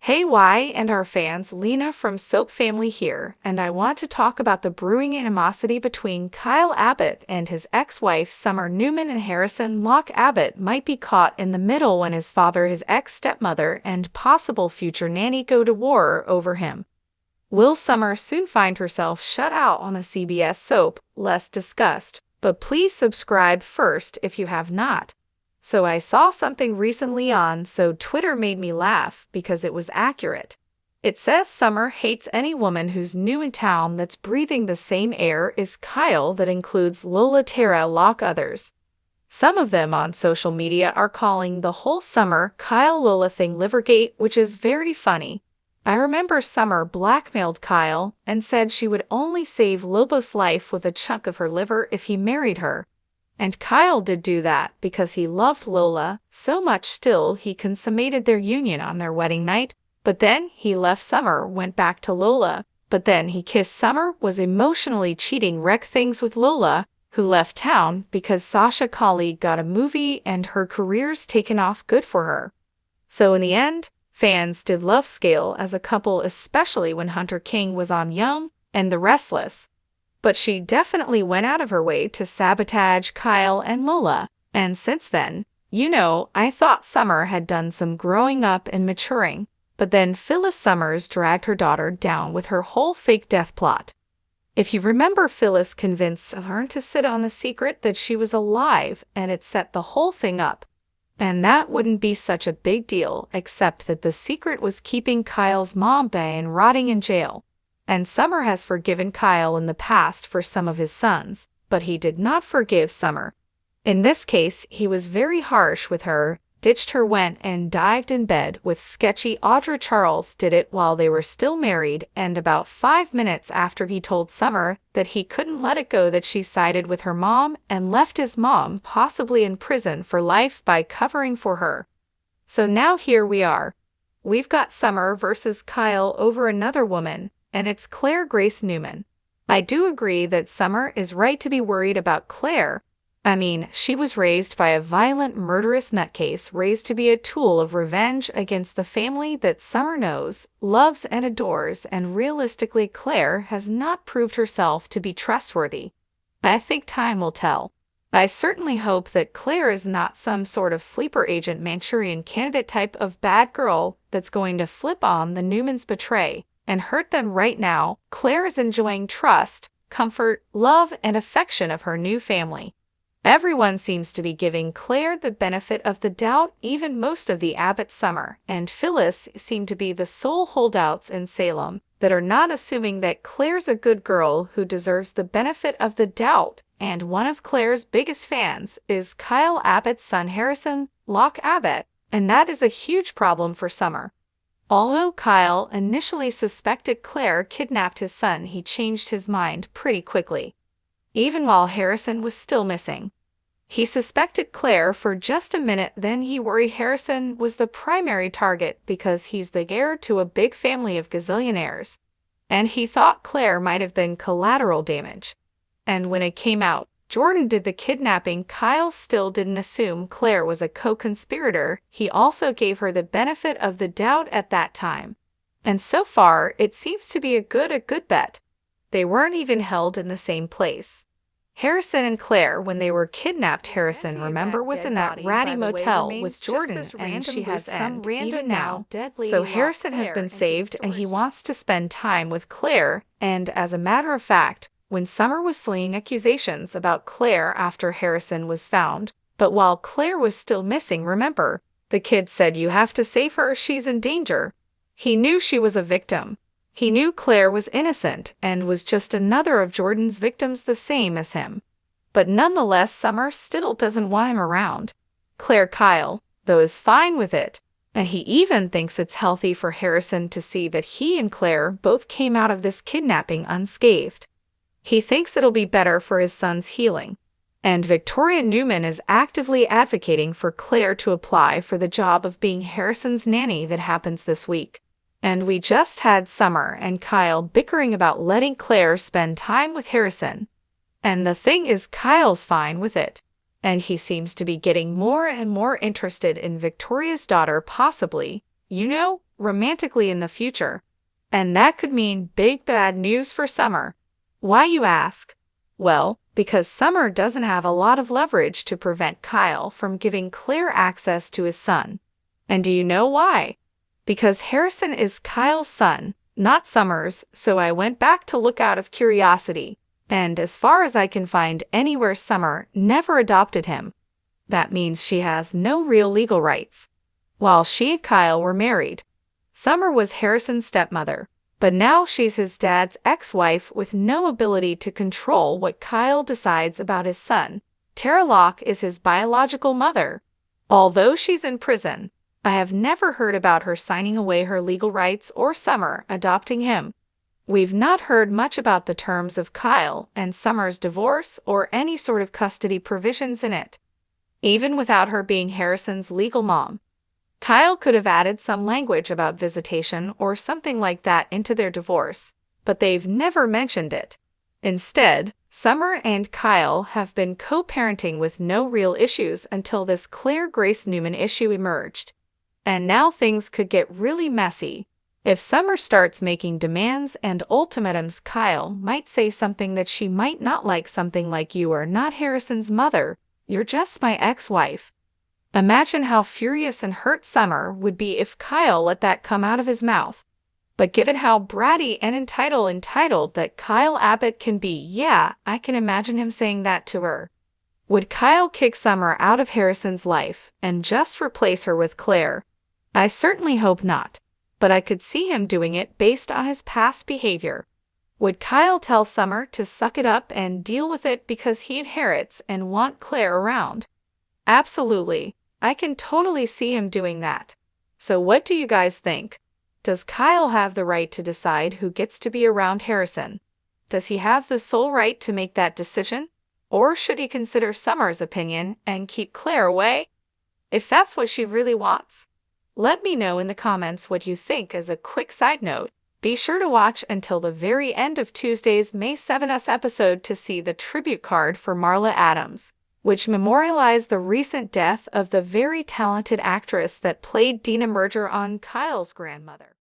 Hey Y and our fans, Lena from Soap Family here, and I want to talk about the brewing animosity between Kyle Abbott and his ex-wife Summer Newman. And Harrison Locke Abbott might be caught in the middle when his father, his ex-stepmother, and possible future nanny go to war over him. Will Summer soon find herself shut out on a CBS soap? Less discussed, but please subscribe first if you have not. So I saw something recently on Twitter made me laugh because it was accurate. It says Summer hates any woman who's new in town that's breathing the same air as Kyle. That includes Lola, Tara, Locke, others. Some of them on social media are calling the whole Summer Kyle Lola thing Livergate, which is very funny. I remember Summer blackmailed Kyle and said she would only save Lobo's life with a chunk of her liver if he married her. And Kyle did do that because he loved Lola so much. Still, he consummated their union on their wedding night, but then he left Summer, went back to Lola, but then he kissed Summer, was emotionally cheating, wrecked things with Lola, who left town because Sasha Calle got a movie and her career's taken off. Good for her. So in the end, fans did love Scale as a couple, especially when Hunter King was on Young and the Restless. But she definitely went out of her way to sabotage Kyle and Lola. And since then, I thought Summer had done some growing up and maturing. But then Phyllis Summers dragged her daughter down with her whole fake death plot. If you remember, Phyllis convinced her to sit on the secret that she was alive, and it set the whole thing up. And that wouldn't be such a big deal, except that the secret was keeping Kyle's mom and rotting in jail. And Summer has forgiven Kyle in the past for some of his sons, but he did not forgive Summer. In this case, he was very harsh with her, ditched her, went and dived in bed with sketchy Audra Charles. Did it while they were still married, and about 5 minutes after he told Summer that he couldn't let it go, that she sided with her mom and left his mom possibly in prison for life by covering for her. So now here we are. We've got Summer versus Kyle over another woman, and it's Claire Grace Newman. I do agree that Summer is right to be worried about Claire. I mean, she was raised by a violent, murderous nutcase, raised to be a tool of revenge against the family that Summer knows, loves, and adores, and realistically, Claire has not proved herself to be trustworthy. I think time will tell. I certainly hope that Claire is not some sort of sleeper agent Manchurian candidate type of bad girl that's going to flip on the Newmans, betray and hurt them. Right now, Claire is enjoying trust, comfort, love, and affection of her new family. Everyone seems to be giving Claire the benefit of the doubt. Even most of the Abbott, Summer, and Phyllis seem to be the sole holdouts in Salem that are not assuming that Claire's a good girl who deserves the benefit of the doubt. And one of Claire's biggest fans is Kyle Abbott's son, Harrison Locke Abbott, and that is a huge problem for Summer. Although Kyle initially suspected Claire kidnapped his son, he changed his mind pretty quickly. Even while Harrison was still missing, he suspected Claire for just a minute, then he worried Harrison was the primary target because he's the heir to a big family of gazillionaires, and he thought Claire might have been collateral damage. And when it came out Jordan did the kidnapping, Kyle still didn't assume Claire was a co-conspirator. He also gave her the benefit of the doubt at that time. And so far, it seems to be a good bet. They weren't even held in the same place. Harrison and Claire, when they were kidnapped, Harrison, remember, was in that ratty motel with Jordan, and she has some random now. So Harrison has been saved, and he wants to spend time with Claire. And as a matter of fact, when Summer was slaying accusations about Claire after Harrison was found, but while Claire was still missing, remember, the kid said, "You have to save her, she's in danger." He knew she was a victim. He knew Claire was innocent and was just another of Jordan's victims, the same as him. But nonetheless, Summer still doesn't want him around. Kyle, though, is fine with it, and he even thinks it's healthy for Harrison to see that he and Claire both came out of this kidnapping unscathed. He thinks it'll be better for his son's healing. And Victoria Newman is actively advocating for Claire to apply for the job of being Harrison's nanny that happens this week. And we just had Summer and Kyle bickering about letting Claire spend time with Harrison. And the thing is, Kyle's fine with it. And he seems to be getting more and more interested in Victoria's daughter, possibly, romantically in the future. And that could mean big bad news for Summer. Why, you ask? Well, because Summer doesn't have a lot of leverage to prevent Kyle from giving Claire access to his son. And do you know why? Because Harrison is Kyle's son, not Summer's, so I went back to look out of curiosity. And as far as I can find anywhere, Summer never adopted him. That means she has no real legal rights. While she and Kyle were married, Summer was Harrison's stepmother, but now she's his dad's ex-wife with no ability to control what Kyle decides about his son. Tara Locke is his biological mother. Although she's in prison, I have never heard about her signing away her legal rights or Summer adopting him. We've not heard much about the terms of Kyle and Summer's divorce or any sort of custody provisions in it. Even without her being Harrison's legal mom, Kyle could have added some language about visitation or something like that into their divorce, but they've never mentioned it. Instead, Summer and Kyle have been co-parenting with no real issues until this Claire Grace Newman issue emerged. And now things could get really messy. If Summer starts making demands and ultimatums, Kyle might say something that she might not like, something like, "You are not Harrison's mother, you're just my ex-wife." Imagine how furious and hurt Summer would be if Kyle let that come out of his mouth. But given how bratty and entitled that Kyle Abbott can be, yeah, I can imagine him saying that to her. Would Kyle kick Summer out of Harrison's life and just replace her with Claire? I certainly hope not, but I could see him doing it based on his past behavior. Would Kyle tell Summer to suck it up and deal with it because he inherits and want Claire around? Absolutely. I can totally see him doing that. So what do you guys think? Does Kyle have the right to decide who gets to be around Harrison? Does he have the sole right to make that decision? Or should he consider Summer's opinion and keep Claire away? If that's what she really wants, let me know in the comments what you think. As a quick side note, be sure to watch until the very end of Tuesday's May 7th episode to see the tribute card for Marla Adams, which memorialized the recent death of the very talented actress that played Dina Merger on Kyle's grandmother.